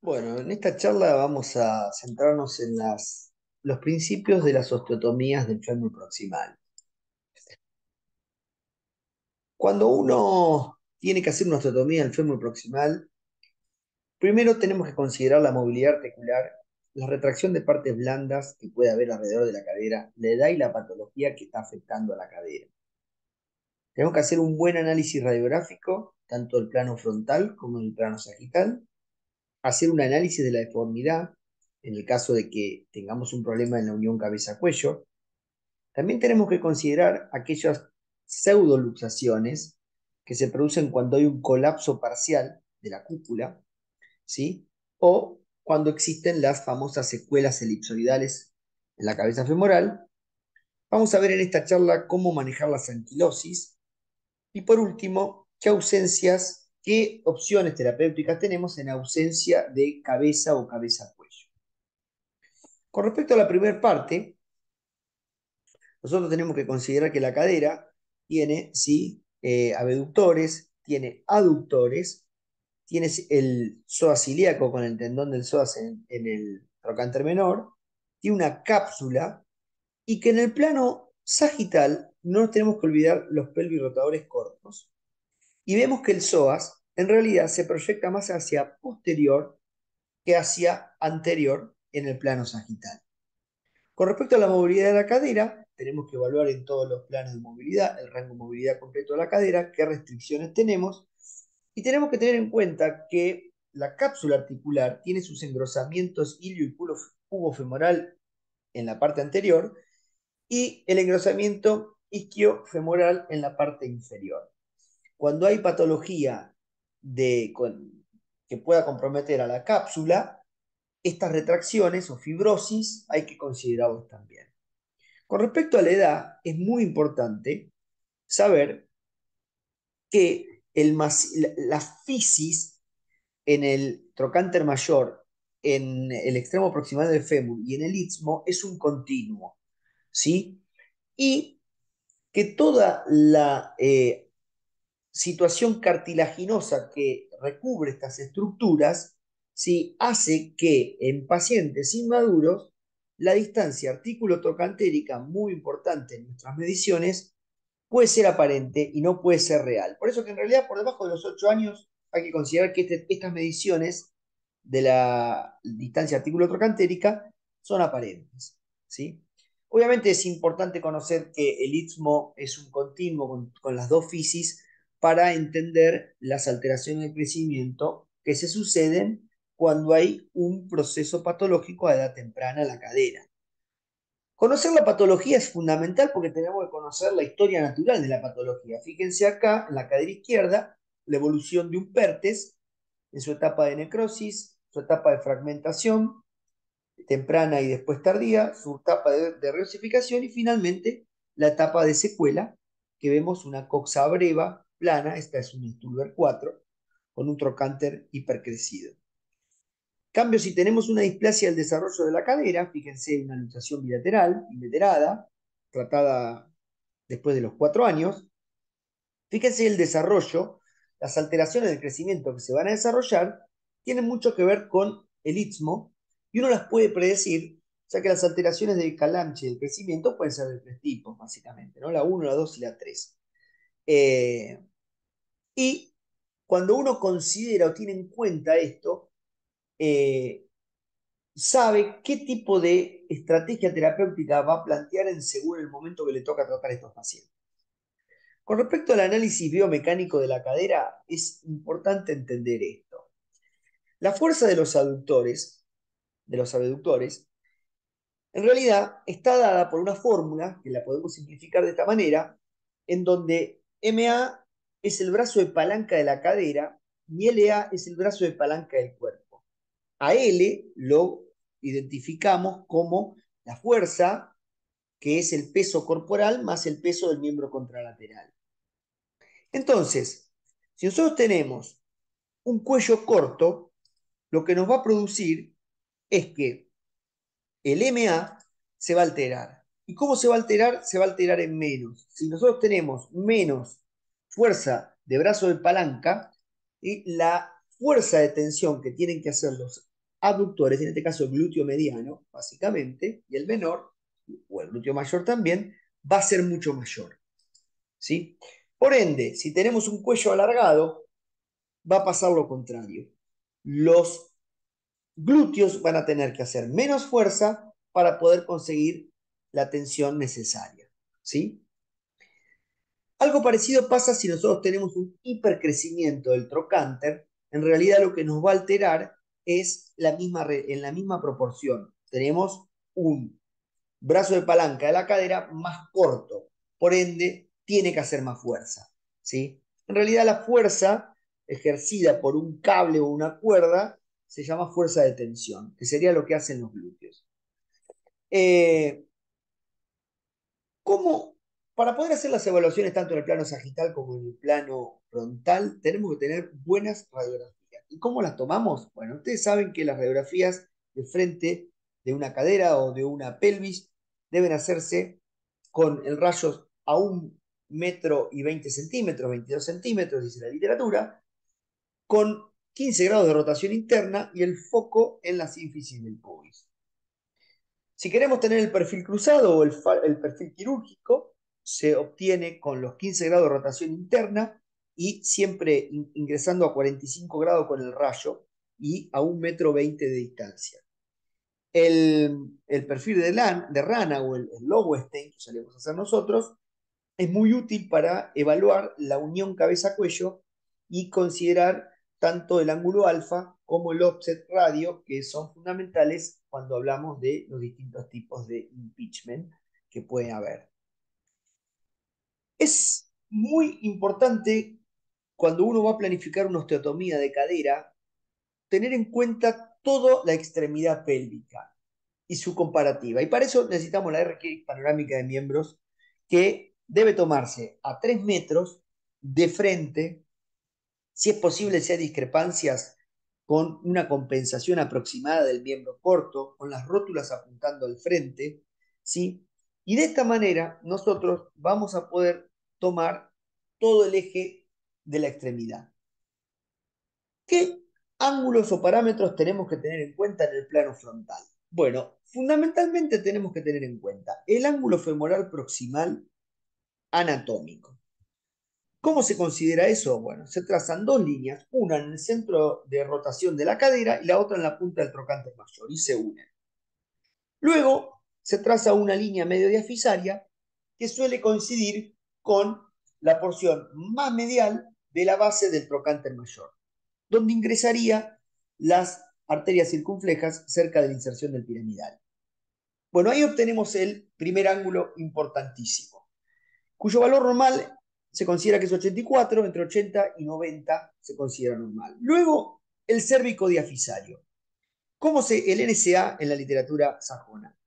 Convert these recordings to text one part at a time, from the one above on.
Bueno, en esta charla vamos a centrarnos en los principios de las osteotomías del fémur proximal. Cuando uno tiene que hacer una osteotomía del fémur proximal, primero tenemos que considerar la movilidad articular, la retracción de partes blandas que puede haber alrededor de la cadera, la edad y la patología que está afectando a la cadera. Tenemos que hacer un buen análisis radiográfico, tanto del plano frontal como del plano sagital, hacer un análisis de la deformidad, en el caso de que tengamos un problema en la unión cabeza-cuello. También tenemos que considerar aquellas pseudoluxaciones que se producen cuando hay un colapso parcial de la cúpula, ¿sí? O cuando existen las famosas secuelas elipsoidales en la cabeza femoral. Vamos a ver en esta charla cómo manejar las anquilosis y por último, qué opciones terapéuticas tenemos en ausencia de cabeza o cabeza-cuello. Con respecto a la primera parte, nosotros tenemos que considerar que la cadera tiene, sí, abductores, tiene aductores, tiene el psoas ilíaco con el tendón del psoas en el trocánter menor, tiene una cápsula y que en el plano sagital no nos tenemos que olvidar los pelvirotadores cortos. Y vemos que el psoas en realidad se proyecta más hacia posterior que hacia anterior en el plano sagital. Con respecto a la movilidad de la cadera, tenemos que evaluar en todos los planos de movilidad, el rango de movilidad completo de la cadera, qué restricciones tenemos, y tenemos que tener en cuenta que la cápsula articular tiene sus engrosamientos ilio y pubofemoral en la parte anterior y el engrosamiento isquiofemoral en la parte inferior. Cuando hay patología que pueda comprometer a la cápsula, estas retracciones o fibrosis hay que considerarlos también. Con respecto a la edad, es muy importante saber que la fisis en el trocánter mayor, en el extremo proximal del fémur y en el istmo es un continuo, ¿sí? Y que toda la situación cartilaginosa que recubre estas estructuras, ¿sí? Hace que en pacientes inmaduros la distancia artículo-trocantérica, muy importante en nuestras mediciones, puede ser aparente y no puede ser real. Por eso que en realidad por debajo de los 8 años hay que considerar que estas mediciones de la distancia artículo-trocantérica son aparentes, ¿sí? Obviamente es importante conocer que el istmo es un continuo con las dos fisis para entender las alteraciones de crecimiento que se suceden cuando hay un proceso patológico a edad temprana en la cadera. Conocer la patología es fundamental porque tenemos que conocer la historia natural de la patología. Fíjense acá, en la cadera izquierda, la evolución de un PERTES en su etapa de necrosis, su etapa de fragmentación, temprana y después tardía, su etapa de reosificación y finalmente la etapa de secuela, que vemos una coxa breva plana, esta es un Stulber 4, con un trocánter hipercrecido. Cambio, si tenemos una displasia del desarrollo de la cadera, fíjense una luxación bilateral, inveterada, tratada después de los 4 años, fíjense el desarrollo, las alteraciones del crecimiento que se van a desarrollar tienen mucho que ver con el istmo y uno las puede predecir, ya que las alteraciones del calamche del crecimiento pueden ser de tres tipos, básicamente, ¿no? La uno, la 2 y la 3. Y cuando uno considera o tiene en cuenta esto, eh, sabe qué tipo de estrategia terapéutica va a plantear en según el momento que le toca tratar a estos pacientes. Con respecto al análisis biomecánico de la cadera, es importante entender esto. La fuerza de los abductores, en realidad está dada por una fórmula, que la podemos simplificar de esta manera, en donde MA es el brazo de palanca de la cadera y LA es el brazo de palanca del cuerpo. A L lo identificamos como la fuerza, que es el peso corporal más el peso del miembro contralateral. Entonces, si nosotros tenemos un cuello corto, lo que nos va a producir es que el MA se va a alterar. ¿Y cómo se va a alterar? Se va a alterar en menos. Si nosotros tenemos menos fuerza de brazo de palanca, y la fuerza de tensión que tienen que hacer los abductores, en este caso el glúteo mediano, básicamente, y el menor, o el glúteo mayor también, va a ser mucho mayor. ¿Sí? Por ende, si tenemos un cuello alargado, va a pasar lo contrario. Los glúteos van a tener que hacer menos fuerza para poder conseguir la tensión necesaria. ¿Sí? Algo parecido pasa si nosotros tenemos un hipercrecimiento del trocánter. En realidad lo que nos va a alterar es en la misma proporción. Tenemos un brazo de palanca de la cadera más corto, por ende tiene que hacer más fuerza. ¿Sí? En realidad la fuerza ejercida por un cable o una cuerda se llama fuerza de tensión, que sería lo que hacen los glúteos. Eh, ¿Cómo, para poder hacer las evaluaciones tanto en el plano sagital como en el plano frontal, tenemos que tener buenas radiografías? ¿Y cómo las tomamos? Bueno, ustedes saben que las radiografías de frente de una cadera o de una pelvis deben hacerse con el rayo a 1,20 m, 22 centímetros, dice la literatura, con 15 grados de rotación interna y el foco en la sínfisis del pubis. Si queremos tener el perfil cruzado o el perfil quirúrgico, se obtiene con los 15 grados de rotación interna y siempre ingresando a 45 grados con el rayo y a 1,20 m de distancia. El perfil de rana o el Lowenstein, que solemos hacer nosotros, es muy útil para evaluar la unión cabeza-cuello y considerar tanto el ángulo alfa como el offset radio, que son fundamentales cuando hablamos de los distintos tipos de impeachment que puede haber. Es muy importante cuando uno va a planificar una osteotomía de cadera, tener en cuenta toda la extremidad pélvica y su comparativa. Y para eso necesitamos la RX panorámica de miembros, que debe tomarse a 3 metros de frente. Si es posible, si hay discrepancias, con una compensación aproximada del miembro corto, con las rótulas apuntando al frente, ¿sí? Y de esta manera nosotros vamos a poder tomar todo el eje de la extremidad. ¿Qué ángulos o parámetros tenemos que tener en cuenta en el plano frontal? Bueno, fundamentalmente tenemos que tener en cuenta el ángulo femoral proximal anatómico. ¿Cómo se considera eso? Bueno, se trazan dos líneas, una en el centro de rotación de la cadera y la otra en la punta del trocánter mayor, y se unen. Luego se traza una línea medio diafisaria que suele coincidir con la porción más medial de la base del trocánter mayor, donde ingresaría las arterias circunflejas cerca de la inserción del piramidal. Bueno, ahí obtenemos el primer ángulo importantísimo, cuyo valor normal se considera que es 84, entre 80 y 90 se considera normal. Luego, el cérvico diafisario. El NSA en la literatura sajona.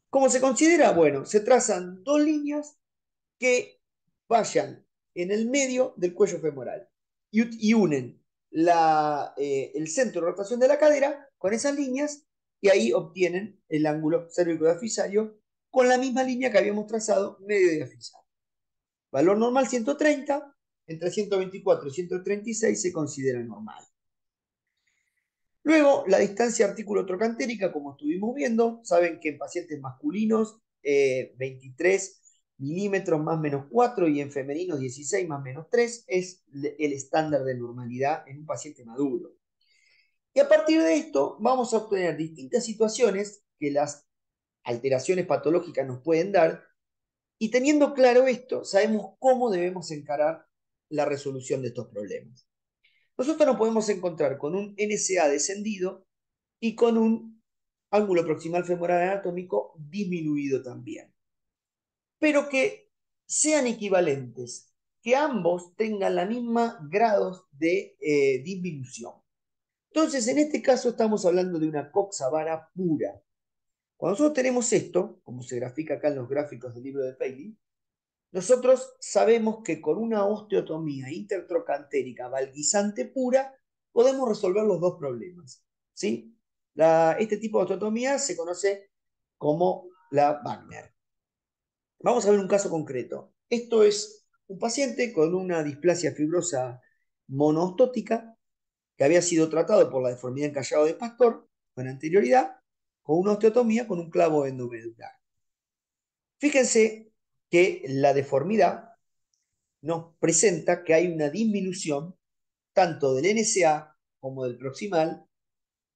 ¿Cómo se considera? Bueno, se trazan dos líneas que vayan en el medio del cuello femoral y unen el centro de rotación de la cadera con esas líneas y ahí obtienen el ángulo cérvico diafisario con la misma línea que habíamos trazado medio diafisario. Valor normal 130, entre 124 y 136 se considera normal. Luego, la distancia artículo-trocantérica, como estuvimos viendo, saben que en pacientes masculinos 23 milímetros más menos 4 y en femeninos 16 más menos 3 es el estándar de normalidad en un paciente maduro. Y a partir de esto vamos a obtener distintas situaciones que las alteraciones patológicas nos pueden dar, y teniendo claro esto, sabemos cómo debemos encarar la resolución de estos problemas. Nosotros nos podemos encontrar con un NSA descendido y con un ángulo proximal femoral anatómico disminuido también, pero que sean equivalentes, que ambos tengan la misma grados de disminución. Entonces, en este caso estamos hablando de una coxavara pura. Cuando nosotros tenemos esto, como se grafica acá en los gráficos del libro de Paley, nosotros sabemos que con una osteotomía intertrocantérica valguisante pura podemos resolver los dos problemas. ¿Sí? Este tipo de osteotomía se conoce como la Wagner. Vamos a ver un caso concreto. Esto es un paciente con una displasia fibrosa monoostótica que había sido tratado por la deformidad encallado de Pastor con anterioridad, con una osteotomía con un clavo endomedular. Fíjense que la deformidad nos presenta que hay una disminución tanto del NSA como del proximal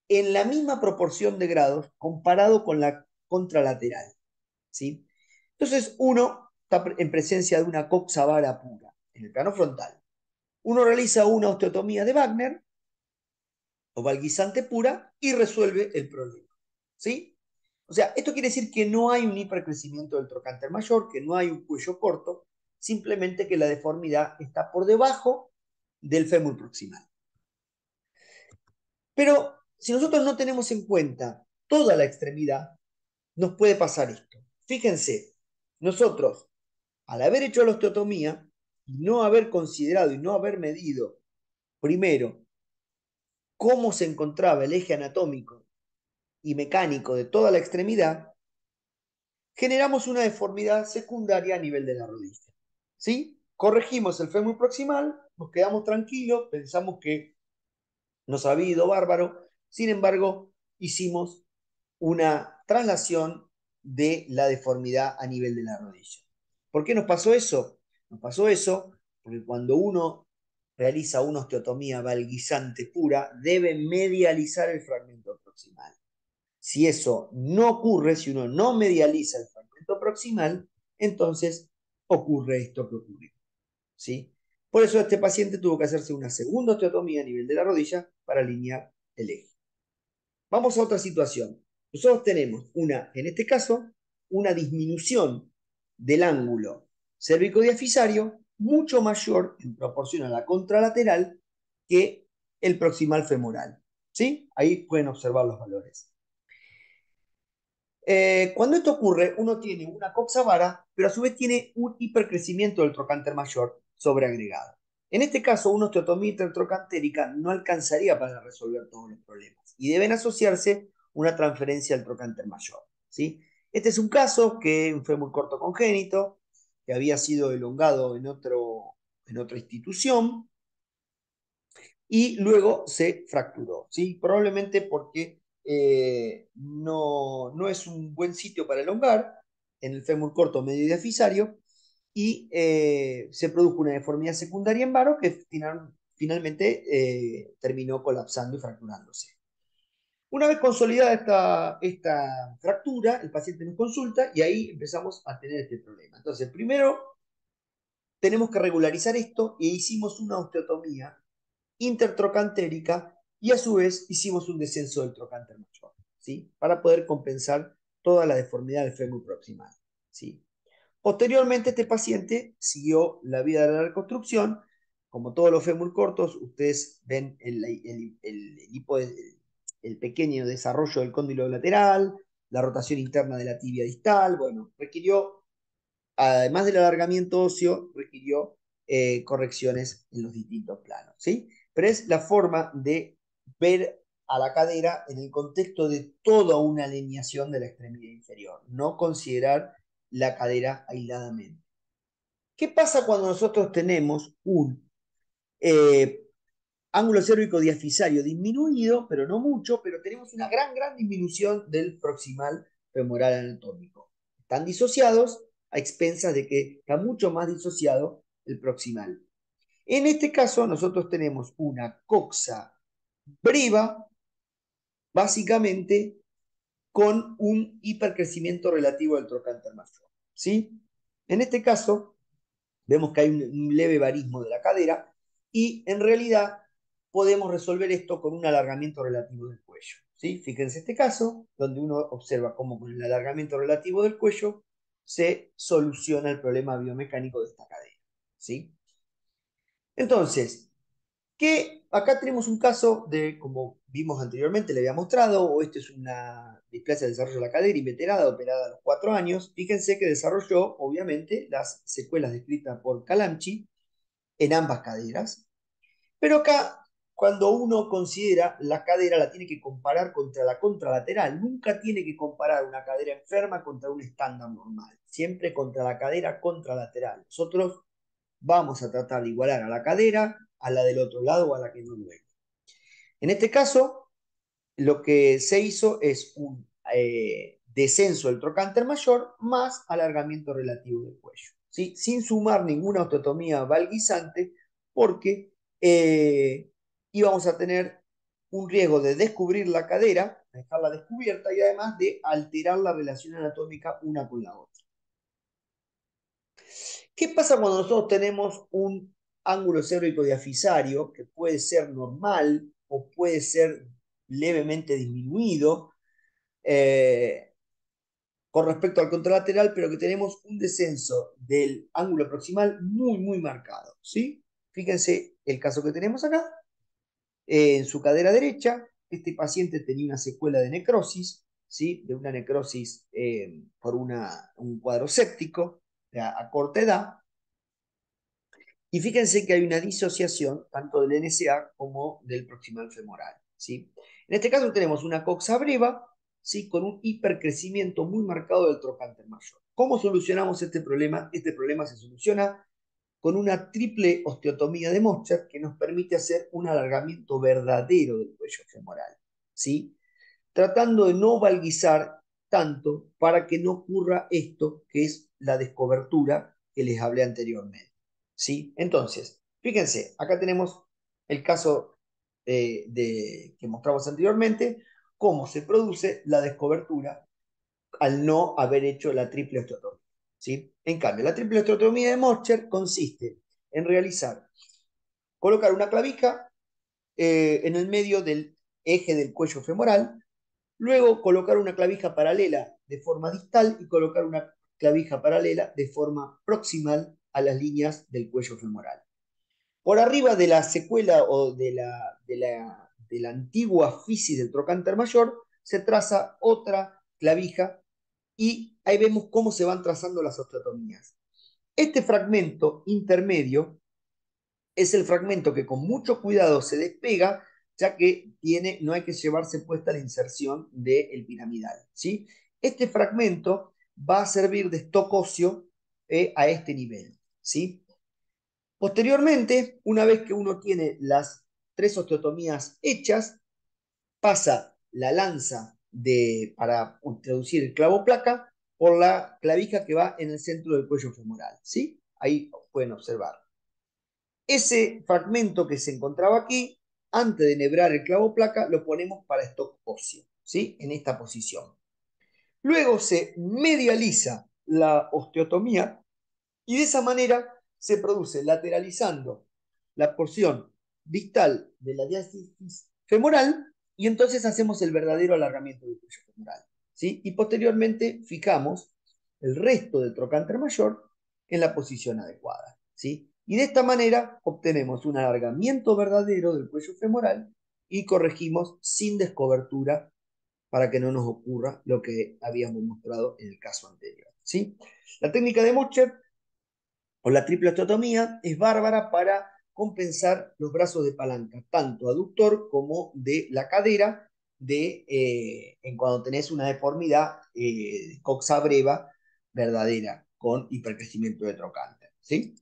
en la misma proporción de grados comparado con la contralateral. ¿Sí? Entonces, uno está en presencia de una coxa vara pura en el plano frontal. Uno realiza una osteotomía de Wagner o valguisante pura y resuelve el problema. ¿Sí? O sea, esto quiere decir que no hay un hipercrecimiento del trocánter mayor, que no hay un cuello corto, simplemente que la deformidad está por debajo del fémur proximal. Pero si nosotros no tenemos en cuenta toda la extremidad, nos puede pasar esto. Fíjense, nosotros, al haber hecho la osteotomía y no haber considerado y no haber medido, primero, cómo se encontraba el eje anatómico y mecánico de toda la extremidad, generamos una deformidad secundaria a nivel de la rodilla. ¿Sí? Corregimos el fémur proximal, nos quedamos tranquilos, pensamos que nos había ido bárbaro, sin embargo, hicimos una traslación de la deformidad a nivel de la rodilla. ¿Por qué nos pasó eso? Nos pasó eso porque cuando uno realiza una osteotomía valguisante pura, debe medializar el fragmento proximal. Si eso no ocurre, si uno no medializa el fragmento proximal, entonces ocurre esto que ocurrió. ¿Sí? Por eso este paciente tuvo que hacerse una segunda osteotomía a nivel de la rodilla para alinear el eje. Vamos a otra situación. Nosotros tenemos en este caso, una disminución del ángulo cérvico-diafisario mucho mayor en proporción a la contralateral que el proximal femoral. ¿Sí? Ahí pueden observar los valores. Cuando esto ocurre, uno tiene una coxa vara, pero a su vez tiene un hipercrecimiento del trocánter mayor sobreagregado. En este caso, una osteotomía intertrocantérica no alcanzaría para resolver todos los problemas y deben asociarse una transferencia al trocánter mayor. ¿Sí? Este es un caso que un fémur corto congénito que había sido elongado en otra institución y luego se fracturó, ¿sí? Probablemente porque no es un buen sitio para elongar en el fémur corto medio y diafisario y se produjo una deformidad secundaria en varo que finalmente terminó colapsando y fracturándose. Una vez consolidada esta fractura, el paciente nos consulta y ahí empezamos a tener este problema. Entonces, primero tenemos que regularizar esto e hicimos una osteotomía intertrocantérica y a su vez hicimos un descenso del trocánter mayor, ¿sí? Para poder compensar toda la deformidad del fémur proximal, ¿sí? Posteriormente, este paciente siguió la vía de la reconstrucción. Como todos los fémur cortos, ustedes ven el pequeño desarrollo del cóndilo lateral, la rotación interna de la tibia distal. Bueno, requirió, además del alargamiento óseo, requirió correcciones en los distintos planos, ¿sí? Pero es la forma de ver a la cadera en el contexto de toda una alineación de la extremidad inferior, no considerar la cadera aisladamente. ¿Qué pasa cuando nosotros tenemos un eh, ángulo cérvico diafisario disminuido, pero no mucho, pero tenemos una gran disminución del proximal femoral anatómico? Están disociados a expensas de que está mucho más disociado el proximal. En este caso, nosotros tenemos una coxa breva, básicamente con un hipercrecimiento relativo del trocánter mayor. ¿Sí? En este caso, vemos que hay un leve varismo de la cadera y en realidad podemos resolver esto con un alargamiento relativo del cuello. ¿Sí? Fíjense este caso, donde uno observa cómo con el alargamiento relativo del cuello se soluciona el problema biomecánico de esta cadera. ¿Sí? Entonces, que acá tenemos un caso de, como vimos anteriormente, le había mostrado, o esto es una displasia de desarrollo de la cadera inveterada, operada a los 4 años. Fíjense que desarrolló, obviamente, las secuelas descritas por Calamchi en ambas caderas. Pero acá, cuando uno considera la cadera, la tiene que comparar contra la contralateral. Nunca tiene que comparar una cadera enferma contra un estándar normal. Siempre contra la cadera contralateral. Nosotros vamos a tratar de igualar a la cadera, a la del otro lado o a la que no duele. En este caso, lo que se hizo es un descenso del trocánter mayor más alargamiento relativo del cuello, ¿sí? Sin sumar ninguna osteotomía valguizante, porque íbamos a tener un riesgo de descubrir la cadera, dejarla descubierta y además de alterar la relación anatómica una con la otra. ¿Qué pasa cuando nosotros tenemos un ángulo cérvico-diafisario que puede ser normal o puede ser levemente disminuido con respecto al contralateral, pero que tenemos un descenso del ángulo proximal muy, muy marcado? ¿Sí? Fíjense el caso que tenemos acá. En su cadera derecha, este paciente tenía una secuela de necrosis, ¿sí? De una necrosis por un cuadro séptico a corta edad. Y fíjense que hay una disociación tanto del NSA como del proximal femoral, ¿sí? En este caso tenemos una coxa breva, ¿sí? Con un hipercrecimiento muy marcado del trocánter mayor. ¿Cómo solucionamos este problema? Este problema se soluciona con una triple osteotomía de Mosher que nos permite hacer un alargamiento verdadero del cuello femoral, ¿sí? Tratando de no valguizar tanto para que no ocurra esto que es la descobertura que les hablé anteriormente, ¿sí? Entonces, fíjense, acá tenemos el caso que mostramos anteriormente, cómo se produce la descobertura al no haber hecho la triple osteotomía, ¿sí? En cambio, la triple osteotomía de Mosher consiste en colocar una clavija en el medio del eje del cuello femoral, luego colocar una clavija paralela de forma distal y colocar una clavija paralela de forma proximal a las líneas del cuello femoral. Por arriba de la secuela o de la antigua fisis del trocánter mayor se traza otra clavija y ahí vemos cómo se van trazando las osteotomías. Este fragmento intermedio es el fragmento que con mucho cuidado se despega, ya que no hay que llevarse puesta la inserción del piramidal, ¿sí? Este fragmento va a servir de stock óseo a este nivel, ¿sí? Posteriormente, una vez que uno tiene las tres osteotomías hechas, pasa la lanza para introducir el clavo placa por la clavija que va en el centro del cuello femoral, ¿sí? Ahí pueden observar. Ese fragmento que se encontraba aquí, antes de enhebrar el clavo placa, lo ponemos para stock óseo, ¿sí? En esta posición. Luego se medializa la osteotomía y de esa manera se produce lateralizando la porción distal de la diástasis femoral y entonces hacemos el verdadero alargamiento del cuello femoral, ¿sí? Y posteriormente fijamos el resto del trocánter mayor en la posición adecuada, ¿sí? Y de esta manera obtenemos un alargamiento verdadero del cuello femoral y corregimos sin descobertura para que no nos ocurra lo que habíamos mostrado en el caso anterior, ¿sí? La técnica de Mosher o la triple osteotomía es bárbara para compensar los brazos de palanca, tanto aductor como de la cadera, en cuando tenés una deformidad coxa breva verdadera con hipercrecimiento de trocánter, ¿sí?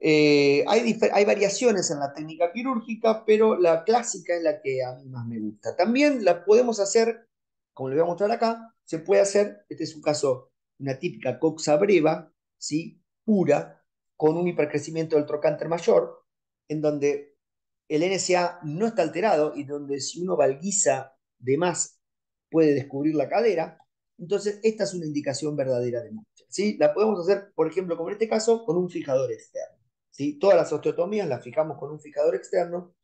Hay variaciones en la técnica quirúrgica, pero la clásica es la que a mí más me gusta. También la podemos hacer, como les voy a mostrar acá, se puede hacer, este es un caso, una típica coxa breva, ¿sí? Pura, con un hipercrecimiento del trocánter mayor, en donde el NSA no está alterado y donde si uno valguiza de más puede descubrir la cadera. Entonces, esta es una indicación verdadera de Mosher, ¿sí? La podemos hacer, por ejemplo, como en este caso, con un fijador externo, ¿sí? Todas las osteotomías las fijamos con un fijador externo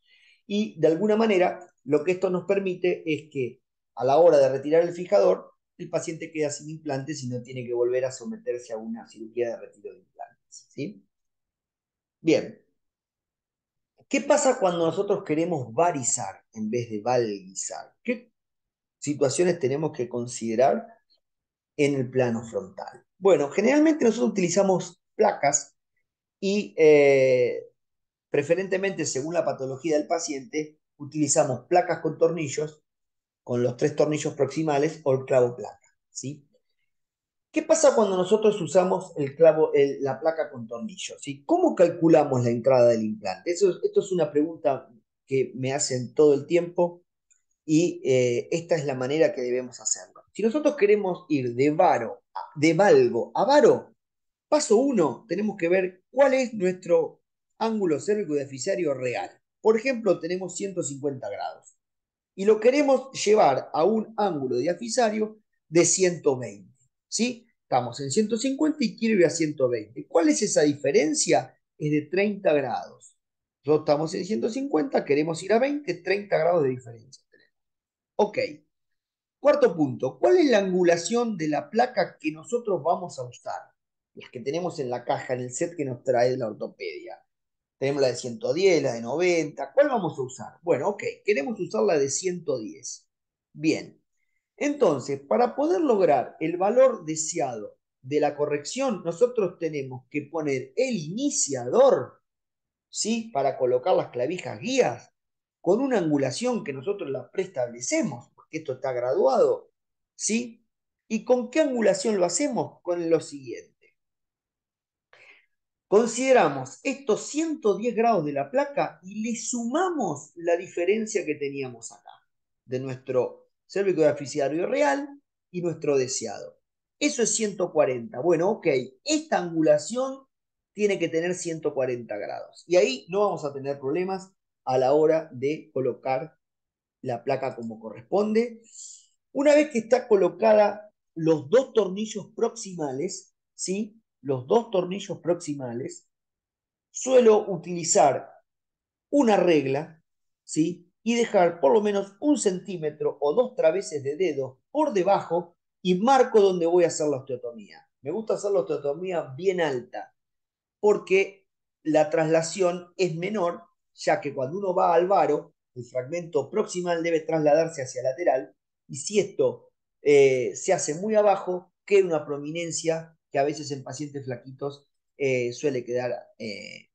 y de alguna manera lo que esto nos permite es que a la hora de retirar el fijador, el paciente queda sin implantes y no tiene que volver a someterse a una cirugía de retiro de implantes, ¿sí? Bien, ¿qué pasa cuando nosotros queremos varizar en vez de valguizar? ¿Qué situaciones tenemos que considerar en el plano frontal? Bueno, generalmente nosotros utilizamos placas y preferentemente según la patología del paciente, utilizamos placas con tornillos, con los tres tornillos proximales o el clavo placa, ¿sí? ¿Qué pasa cuando nosotros usamos la placa con tornillos? ¿Sí? ¿Cómo calculamos la entrada del implante? Esto es una pregunta que me hacen todo el tiempo y esta es la manera que debemos hacerlo. Si nosotros queremos ir de valgo a varo, paso uno, tenemos que ver cuál es nuestro ángulo cérvico diafisario real. Por ejemplo, tenemos 150 grados y lo queremos llevar a un ángulo diafisario de 120. ¿Sí? Estamos en 150 y quiero ir a 120. ¿Cuál es esa diferencia? Es de 30 grados. Nosotros estamos en 150, queremos ir a 20, 30 grados de diferencia. Ok. Cuarto punto, ¿cuál es la angulación de la placa que nosotros vamos a usar? Las que tenemos en la caja, en el set que nos trae la ortopedia. Tenemos la de 110, la de 90. ¿Cuál vamos a usar? Bueno, ok, queremos usar la de 110. Bien, entonces, para poder lograr el valor deseado de la corrección, nosotros tenemos que poner el iniciador, ¿sí? Para colocar las clavijas guías con una angulación que nosotros la preestablecemos, porque esto está graduado, ¿sí? ¿Y con qué angulación lo hacemos? Con lo siguiente. Consideramos estos 110 grados de la placa y le sumamos la diferencia que teníamos acá, de nuestro cérvico diafisario real y nuestro deseado. Eso es 140. Bueno, ok, esta angulación tiene que tener 140 grados. Y ahí no vamos a tener problemas a la hora de colocar la placa como corresponde. Una vez que está colocada los dos tornillos proximales, ¿sí? Los dos tornillos proximales, suelo utilizar una regla, ¿sí? Y dejar por lo menos 1 centímetro o 2 traveses de dedo por debajo y marco donde voy a hacer la osteotomía. Me gusta hacer la osteotomía bien alta porque la traslación es menor, ya que cuando uno va al varo, el fragmento proximal debe trasladarse hacia lateral, y si esto se hace muy abajo, queda una prominencia que a veces en pacientes flaquitos suele quedar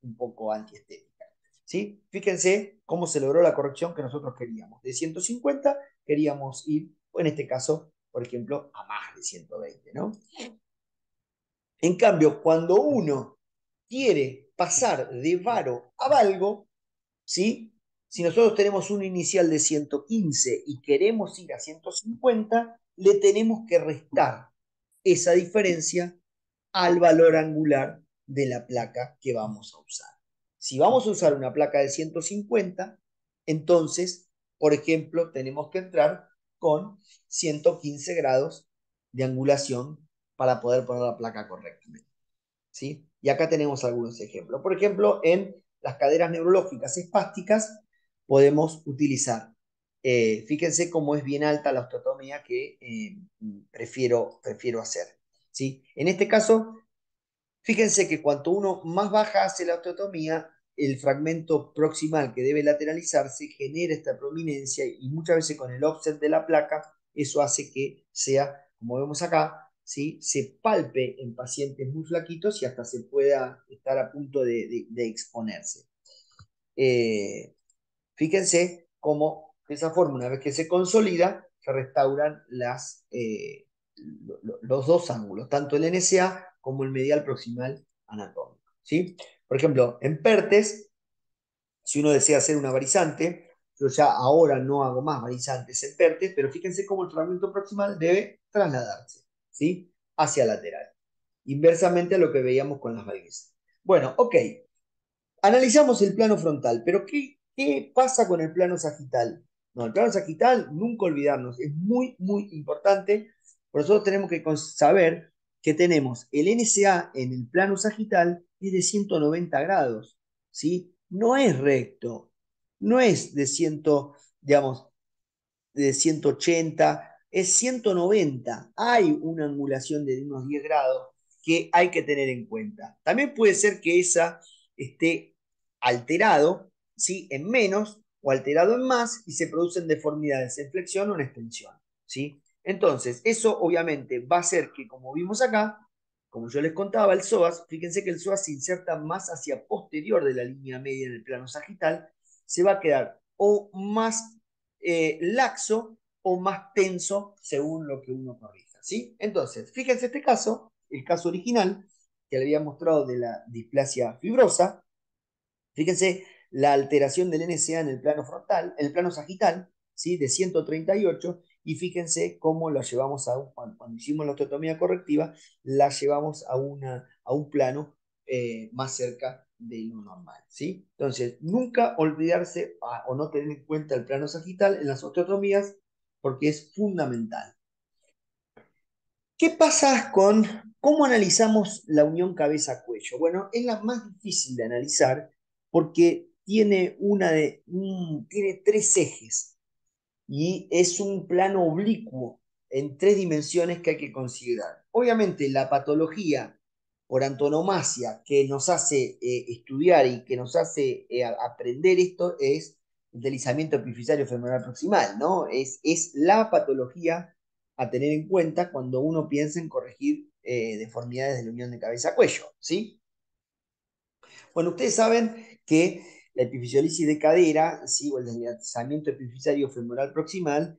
un poco antiestética. ¿Sí? Fíjense cómo se logró la corrección que nosotros queríamos. De 150 queríamos ir, en este caso, por ejemplo, a más de 120, ¿no? En cambio, cuando uno quiere pasar de varo a valgo, ¿sí? Si nosotros tenemos un inicial de 115 y queremos ir a 150, le tenemos que restar esa diferencia al valor angular de la placa que vamos a usar. Si vamos a usar una placa de 150, entonces, por ejemplo, tenemos que entrar con 115 grados de angulación para poder poner la placa correctamente. ¿Sí? Y acá tenemos algunos ejemplos. Por ejemplo, en las caderas neurológicas espásticas podemos utilizar, fíjense cómo es bien alta la osteotomía que prefiero hacer. ¿Sí? En este caso, fíjense que cuanto uno más baja hace la osteotomía, el fragmento proximal que debe lateralizarse genera esta prominencia y muchas veces con el offset de la placa, eso hace que sea, como vemos acá, ¿sí? Se palpe en pacientes muy flaquitos y hasta se pueda estar a punto de exponerse. Fíjense cómo de esa forma, una vez que se consolida, se restauran los dos ángulos, tanto el NSA como el medial proximal anatómico. ¿Sí? Por ejemplo, en PERTES, si uno desea hacer una varizante, yo ya ahora no hago más varizantes en PERTES, pero fíjense cómo el fragmento proximal debe trasladarse, ¿sí? Hacia lateral, inversamente a lo que veíamos con las valguesas. Bueno, ok, analizamos el plano frontal, pero ¿qué pasa con el plano sagital? No, el plano sagital, nunca olvidarnos, es muy, muy importante. Por eso tenemos que saber que tenemos el NSA en el plano sagital es de 190 grados, ¿sí? No es recto, no es de 100, digamos, de 180, es 190. Hay una angulación de unos 10 grados que hay que tener en cuenta. También puede ser que esa esté alterado, ¿sí? En menos o alterado en más y se producen deformidades en flexión o en extensión, ¿sí? Entonces, eso obviamente va a hacer que, como vimos acá, como yo les contaba, el psoas, fíjense que el psoas se inserta más hacia posterior de la línea media en el plano sagital, se va a quedar o más laxo o más tenso según lo que uno corrija, ¿sí? Entonces, fíjense este caso, el caso original que le había mostrado de la displasia fibrosa. Fíjense la alteración del NSA en el plano frontal, en el plano sagital, ¿sí? De 138, y fíjense cómo la llevamos cuando hicimos la osteotomía correctiva, la llevamos a un plano más cerca de lo normal, ¿sí? Entonces, nunca olvidarse o no tener en cuenta el plano sagital en las osteotomías, porque es fundamental. ¿Qué pasa con cómo analizamos la unión cabeza-cuello? Bueno, es la más difícil de analizar porque tiene tres ejes y es un plano oblicuo en tres dimensiones que hay que considerar. Obviamente, la patología por antonomasia que nos hace estudiar y que nos hace aprender esto es el deslizamiento epifisario femoral proximal, ¿no? Es la patología a tener en cuenta cuando uno piensa en corregir deformidades de la unión de cabeza-cuello, ¿sí? Bueno, ustedes saben que la epifisiolisis de cadera, ¿sí? O el deslizamiento epifisario femoral proximal,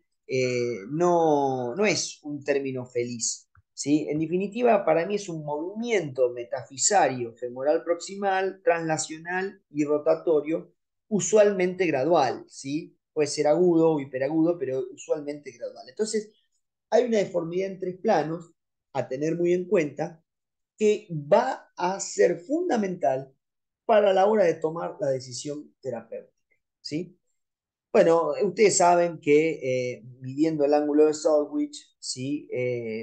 no es un término feliz, ¿sí? En definitiva, para mí es un movimiento metafisario femoral proximal, translacional y rotatorio, usualmente gradual, ¿sí? Puede ser agudo o hiperagudo, pero usualmente gradual. Entonces, hay una deformidad en tres planos a tener muy en cuenta que va a ser fundamental para la hora de tomar la decisión terapéutica, ¿sí? Bueno, ustedes saben que midiendo el ángulo de Sandwich, ¿sí?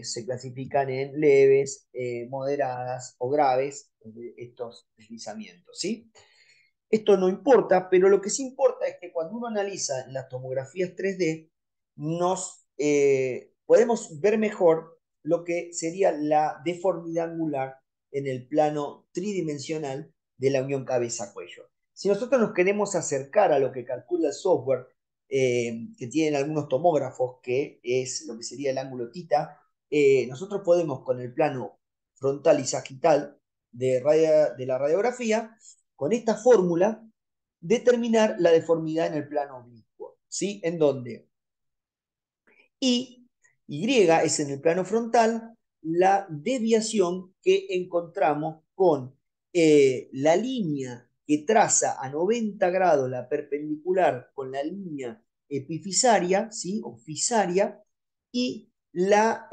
Se clasifican en leves, moderadas o graves estos deslizamientos, ¿sí? Esto no importa, pero lo que sí importa es que cuando uno analiza las tomografías 3D, nos podemos ver mejor lo que sería la deformidad angular en el plano tridimensional de la unión cabeza-cuello. Si nosotros nos queremos acercar a lo que calcula el software que tienen algunos tomógrafos, que es lo que sería el ángulo tita, nosotros podemos con el plano frontal y sagital de la radiografía con esta fórmula determinar la deformidad en el plano oblicuo, ¿sí? En donde Y es en el plano frontal la desviación que encontramos con la línea que traza a 90 grados la perpendicular con la línea epifisaria, ¿sí? O fisaria, y la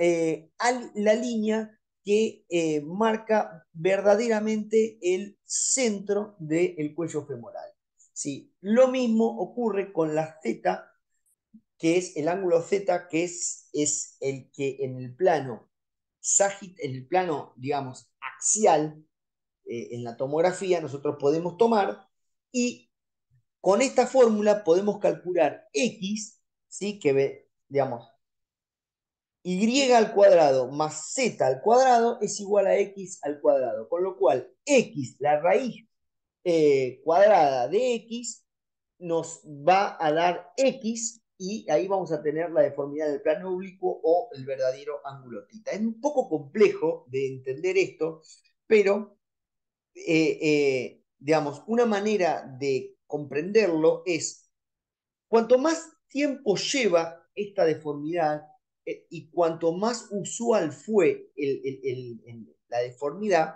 línea que marca verdaderamente el centro del cuello femoral. ¿Sí? Lo mismo ocurre con la Z, que es el ángulo Z, que es el que en el plano, en el plano, digamos, axial, en la tomografía, nosotros podemos tomar y con esta fórmula podemos calcular X, ¿sí? Digamos, Y al cuadrado más Z al cuadrado es igual a X al cuadrado, con lo cual X, la raíz cuadrada de X, nos va a dar X y ahí vamos a tener la deformidad del plano oblicuo o el verdadero ángulo tita. Es un poco complejo de entender esto, pero digamos, una manera de comprenderlo es cuanto más tiempo lleva esta deformidad y cuanto más usual fue la deformidad,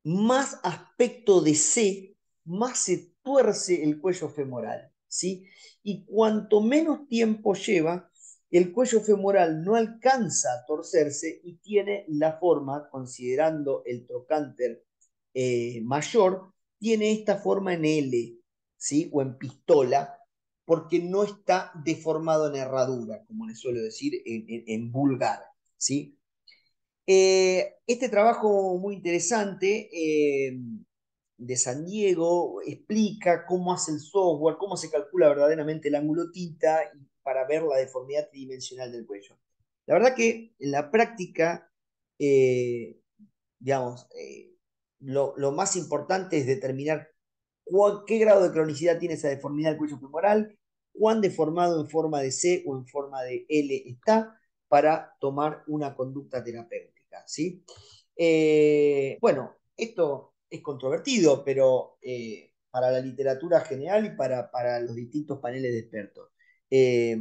más aspecto de C, más se tuerce el cuello femoral, ¿sí? Y cuanto menos tiempo lleva, el cuello femoral no alcanza a torcerse y tiene la forma, considerando el trocánter mayor, tiene esta forma en L, ¿sí? O en pistola, porque no está deformado en herradura, como le suelo decir en vulgar, ¿sí? Este trabajo muy interesante de San Diego explica cómo hace el software, cómo se calcula verdaderamente el ángulo tita para ver la deformidad tridimensional del cuello. La verdad que en la práctica, eh, digamos, lo más importante es determinar qué grado de cronicidad tiene esa deformidad del cuello femoral, cuán deformado en forma de C o en forma de L está para tomar una conducta terapéutica, ¿sí? Bueno, esto es controvertido, pero para la literatura general y para los distintos paneles de expertos. Eh,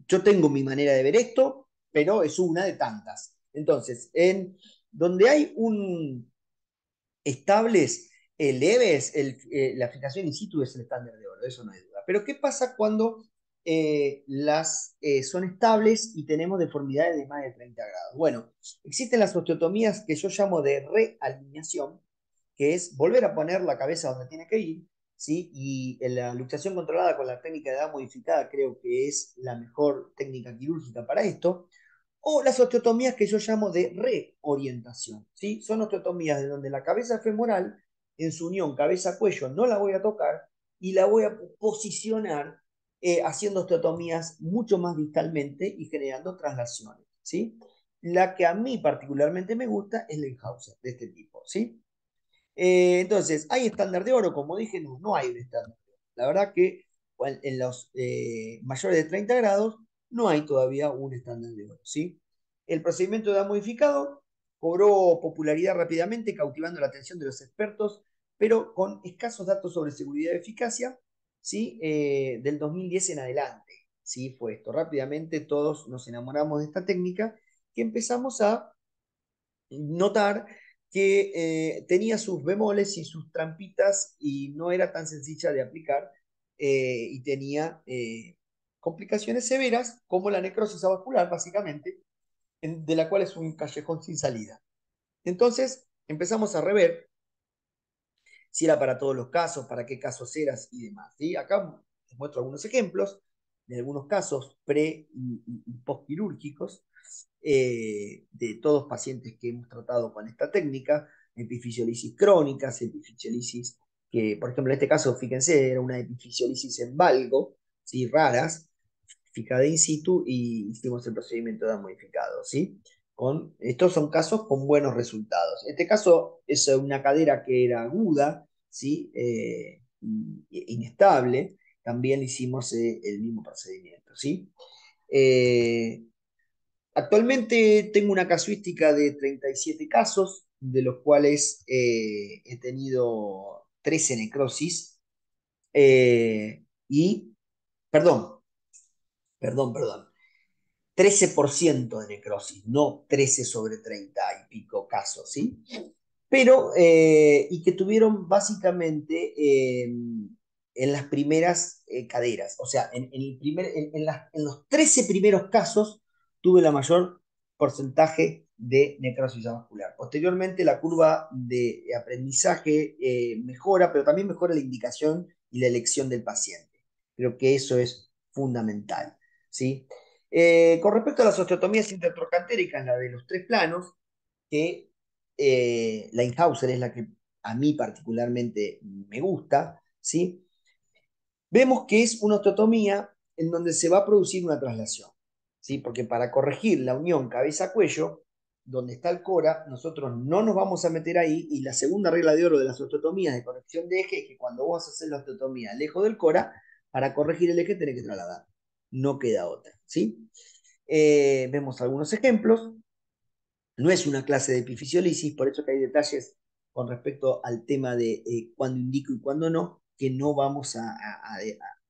yo tengo mi manera de ver esto, pero es una de tantas. Entonces, en donde hay un estables, El EVE es la fijación in situ es el estándar de oro, eso no hay duda. Pero ¿qué pasa cuando son estables y tenemos deformidades de más de 30 grados? Bueno, existen las osteotomías que yo llamo de realineación, que es volver a poner la cabeza donde tiene que ir, ¿sí? Y en la luxación controlada con la técnica de edad modificada creo que es la mejor técnica quirúrgica para esto. O las osteotomías que yo llamo de reorientación, ¿sí? Son osteotomías de donde la cabeza femoral, en su unión cabeza-cuello, no la voy a tocar y la voy a posicionar haciendo osteotomías mucho más distalmente y generando traslaciones, ¿sí? La que a mí particularmente me gusta es la Enhauser de este tipo, ¿sí? Entonces, ¿hay estándar de oro? Como dije, no, no hay un estándar de oro. La verdad que bueno, en los mayores de 30 grados no hay todavía un estándar de oro, ¿sí? El procedimiento de edad modificado cobró popularidad rápidamente, cautivando la atención de los expertos, pero con escasos datos sobre seguridad y eficacia, ¿sí? Del 2010 en adelante, ¿sí? Fue esto. Rápidamente todos nos enamoramos de esta técnica que empezamos a notar que tenía sus bemoles y sus trampitas y no era tan sencilla de aplicar y tenía complicaciones severas como la necrosis avascular, básicamente, de la cual es un callejón sin salida. Entonces empezamos a rever si era para todos los casos, para qué casos eras y demás. ¿Sí? Acá les muestro algunos ejemplos de algunos casos pre y postquirúrgicos de todos pacientes que hemos tratado con esta técnica, epifisiolisis crónicas, epifisiolisis que, por ejemplo, en este caso, fíjense, era una epifisiolisis en valgo, ¿sí? Raras, fijada in situ y hicimos el procedimiento de modificado, ¿sí? Estos son casos con buenos resultados. En este caso es una cadera que era aguda, ¿sí? Inestable, también hicimos el mismo procedimiento, ¿sí? Eh, Actualmente tengo una casuística de 37 casos, de los cuales he tenido 13 necrosis y, perdón, perdón, 13% de necrosis, no 13 sobre 30 y pico casos, ¿sí? Pero, y que tuvieron básicamente en las primeras caderas, o sea, en los 13 primeros casos tuve la mayor porcentaje de necrosis avascular. Posteriormente la curva de aprendizaje mejora, pero también mejora la indicación y la elección del paciente. Creo que eso es fundamental, ¿sí? Con respecto a las osteotomías intertrocantéricas, la de los tres planos, que la Inhauser es la que a mí particularmente me gusta, ¿sí? Vemos que es una osteotomía en donde se va a producir una traslación, ¿sí? Porque para corregir la unión cabeza-cuello, donde está el cora, nosotros no nos vamos a meter ahí y la segunda regla de oro de las osteotomías de corrección de eje es que cuando vos haces la osteotomía lejos del cora, para corregir el eje tenés que trasladar. No queda otra, ¿sí? Vemos algunos ejemplos. No es una clase de epifisiolisis, por eso que hay detalles con respecto al tema de cuándo indico y cuándo no, que no vamos a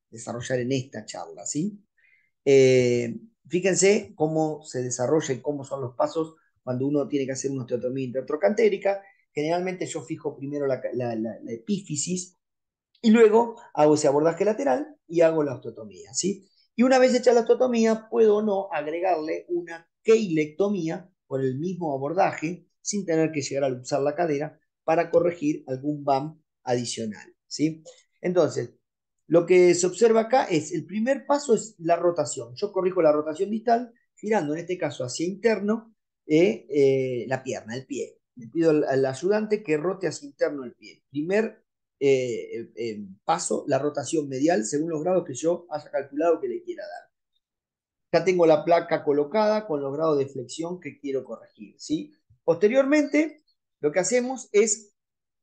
desarrollar en esta charla, ¿sí? Fíjense cómo se desarrolla y cómo son los pasos cuando uno tiene que hacer una osteotomía intertrocantérica. Generalmente yo fijo primero la epífisis y luego hago ese abordaje lateral y hago la osteotomía, ¿sí? Y una vez hecha la osteotomía, puedo o no agregarle una queilectomía por el mismo abordaje, sin tener que llegar a luxar la cadera, para corregir algún BAM adicional, ¿sí? Entonces, lo que se observa acá es, el primer paso es la rotación. Yo corrijo la rotación distal, girando en este caso hacia interno la pierna, el pie. Le pido al ayudante que rote hacia interno el pie. Primer paso, la rotación medial según los grados que yo haya calculado que le quiera dar. Ya tengo la placa colocada con los grados de flexión que quiero corregir, ¿sí? Posteriormente, lo que hacemos es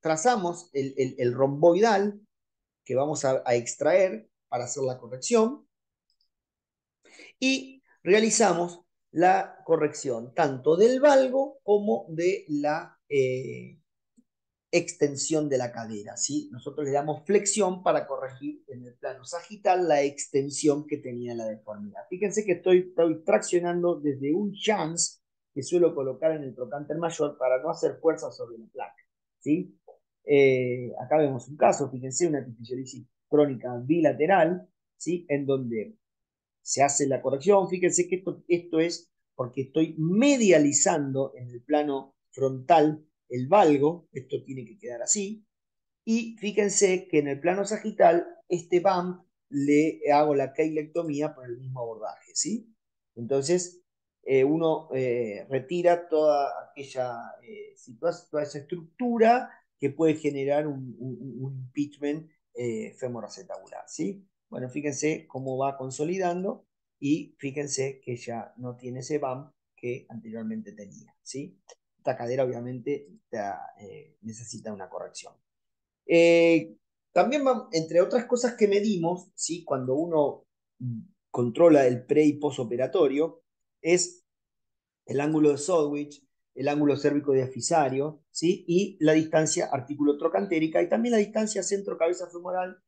trazamos el romboidal que vamos a extraer para hacer la corrección y realizamos la corrección tanto del valgo como de la extensión de la cadera, ¿sí? Nosotros le damos flexión para corregir en el plano sagital la extensión que tenía la deformidad. Fíjense que estoy traccionando desde un chance que suelo colocar en el trocánter mayor para no hacer fuerza sobre la placa, ¿sí? Acá vemos un caso, fíjense, una epifisiolisis crónica bilateral, ¿sí? En donde se hace la corrección. Fíjense que esto es porque estoy medializando en el plano frontal el valgo, esto tiene que quedar así, y fíjense que en el plano sagital, este BAMP le hago la keilectomía por el mismo abordaje, ¿sí? Entonces, uno retira toda aquella situación, toda esa estructura que puede generar un impeachment femoroacetabular, ¿sí? Bueno, fíjense cómo va consolidando y fíjense que ya no tiene ese BAMP que anteriormente tenía, ¿sí? Esta cadera obviamente necesita una corrección. Eh, También, entre otras cosas que medimos, ¿sí? Cuando uno controla el pre y posoperatorio, es el ángulo de Sandwich, el ángulo cérvico-diafisario, ¿sí? Y la distancia artículo-trocantérica y también la distancia centro-cabeza femoral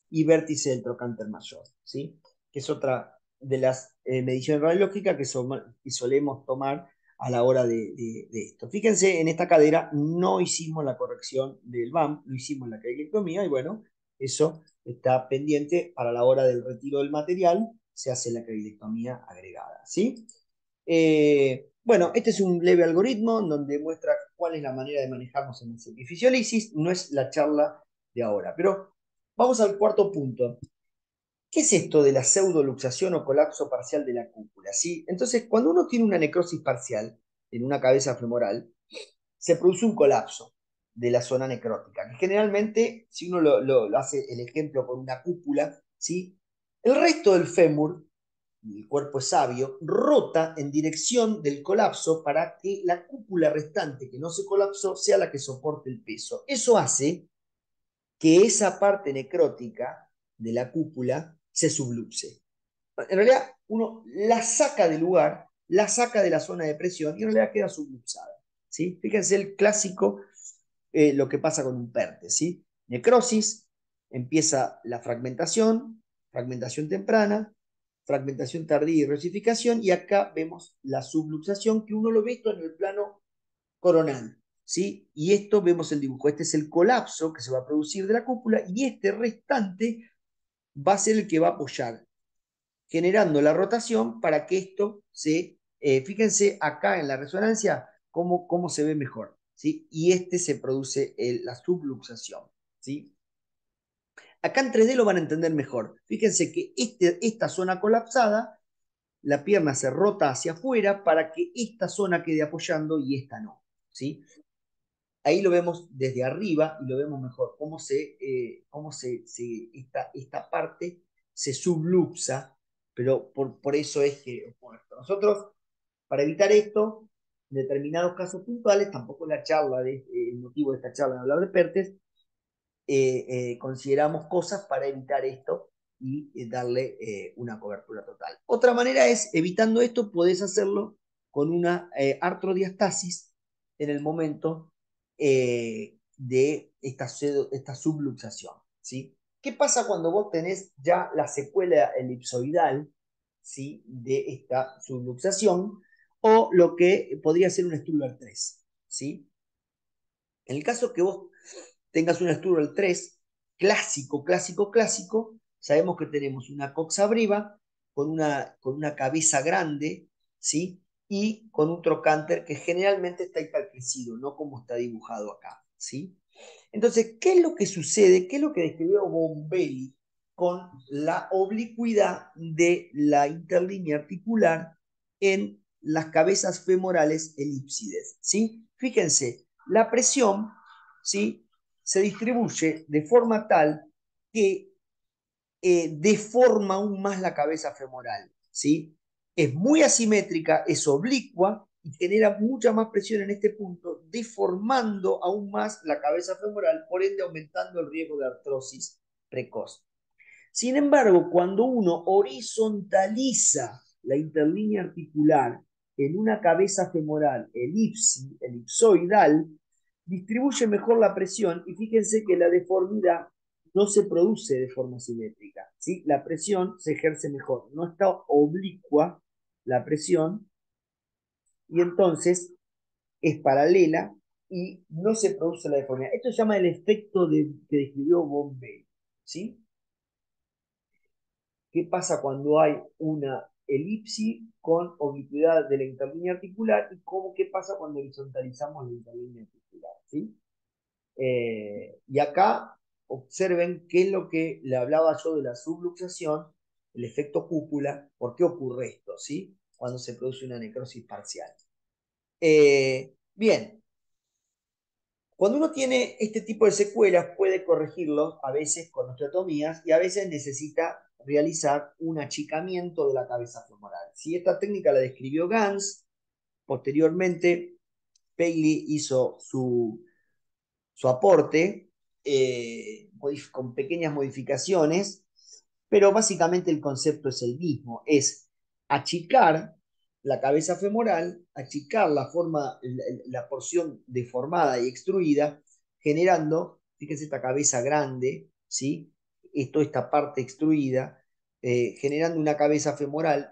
y vértice del trocánter mayor, ¿sí? Que es otra de las mediciones radiológicas que solemos tomar a la hora de esto. Fíjense, en esta cadera no hicimos la corrección del BAM, lo hicimos la caiclectomía y bueno, eso está pendiente para la hora del retiro del material, se hace la caiclectomía agregada, ¿sí? Bueno, este es un leve algoritmo en donde muestra cuál es la manera de manejarnos en el epifisiolisis, no es la charla de ahora, pero vamos al cuarto punto. ¿Qué es esto de la pseudoluxación o colapso parcial de la cúpula? ¿Sí? Entonces, cuando uno tiene una necrosis parcial en una cabeza femoral, se produce un colapso de la zona necrótica, que generalmente, si uno lo hace el ejemplo con una cúpula, ¿sí? El resto del fémur, el cuerpo es sabio, rota en dirección del colapso para que la cúpula restante que no se colapsó sea la que soporte el peso. Eso hace que esa parte necrótica de la cúpula se subluxe. En realidad, uno la saca del lugar, la saca de la zona de presión y en realidad queda subluxada. ¿Sí? Fíjense el clásico, lo que pasa con un PERTE. ¿Sí? Necrosis, empieza la fragmentación temprana, fragmentación tardía y rosificación, y acá vemos la subluxación, que uno lo ve esto en el plano coronal. ¿Sí? Y esto vemos el dibujo. Este es el colapso que se va a producir de la cúpula y este restante va a ser el que va a apoyar, generando la rotación para que esto fíjense acá en la resonancia cómo se ve mejor, ¿sí? Y este se produce la subluxación, ¿sí? Acá en 3D lo van a entender mejor. Fíjense que esta zona colapsada, la pierna se rota hacia afuera para que esta zona quede apoyando y esta no, ¿sí? Ahí lo vemos desde arriba y lo vemos mejor, esta parte se subluxa, pero por eso es que nosotros, para evitar esto, en determinados casos puntuales, tampoco el motivo de esta charla de hablar de PERTES, consideramos cosas para evitar esto y darle una cobertura total. Otra manera es, evitando esto, podés hacerlo con una artrodiastasis en el momento de esta subluxación, ¿sí? ¿Qué pasa cuando vos tenés ya la secuela elipsoidal, ¿sí? De esta subluxación o lo que podría ser un Stuhler 3, ¿sí? En el caso que vos tengas un Sturl 3 clásico, clásico, clásico, sabemos que tenemos una coxa briva con una cabeza grande, ¿sí? Y con un trocánter que generalmente está hipercrecido, no como está dibujado acá, ¿sí? Entonces, ¿qué es lo que sucede? ¿Qué es lo que describió Bombelli con la oblicuidad de la interlínea articular en las cabezas femorales elípsides? ¿Sí? Fíjense, la presión, ¿sí? Se distribuye de forma tal que deforma aún más la cabeza femoral, ¿sí? Es muy asimétrica, es oblicua y genera mucha más presión en este punto, deformando aún más la cabeza femoral, por ende aumentando el riesgo de artrosis precoz. Sin embargo, cuando uno horizontaliza la interlínea articular en una cabeza femoral elipsoidal, distribuye mejor la presión y fíjense que la deformidad no se produce de forma simétrica, ¿sí? La presión se ejerce mejor, no está oblicua la presión y entonces es paralela y no se produce la deformidad. Esto se llama el efecto que describió Bombay, ¿sí? ¿Qué pasa cuando hay una elipsis con oblicuidad de la interlínea articular y qué pasa cuando horizontalizamos la interlínea articular? ¿Sí? Y acá observen qué es lo que le hablaba yo de la subluxación, el efecto cúpula, por qué ocurre esto, ¿sí? Cuando se produce una necrosis parcial. Bien, cuando uno tiene este tipo de secuelas, puede corregirlos a veces con osteotomías y a veces necesita realizar un achicamiento de la cabeza femoral. Si esta técnica la describió Gans, posteriormente Paley hizo su aporte con pequeñas modificaciones, pero básicamente el concepto es el mismo, es achicar la cabeza femoral, achicar la porción deformada y extruida, generando, fíjense esta cabeza grande, ¿sí? Esta parte extruida, generando una cabeza femoral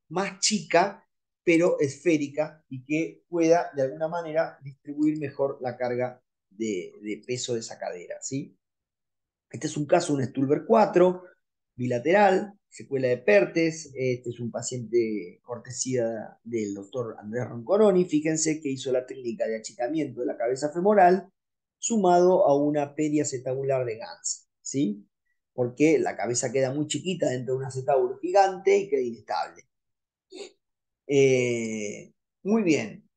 más chica, pero esférica, y que pueda de alguna manera distribuir mejor la carga de peso de esa cadera, ¿sí? Este es un caso de un Stulber 4, bilateral, secuela de Pertes. Este es un paciente cortesía del doctor Andrés Roncoroni. Fíjense que hizo la técnica de achicamiento de la cabeza femoral sumado a una periacetabular de Gans, ¿sí? Porque la cabeza queda muy chiquita dentro de un acetábulo gigante y queda inestable. Muy bien.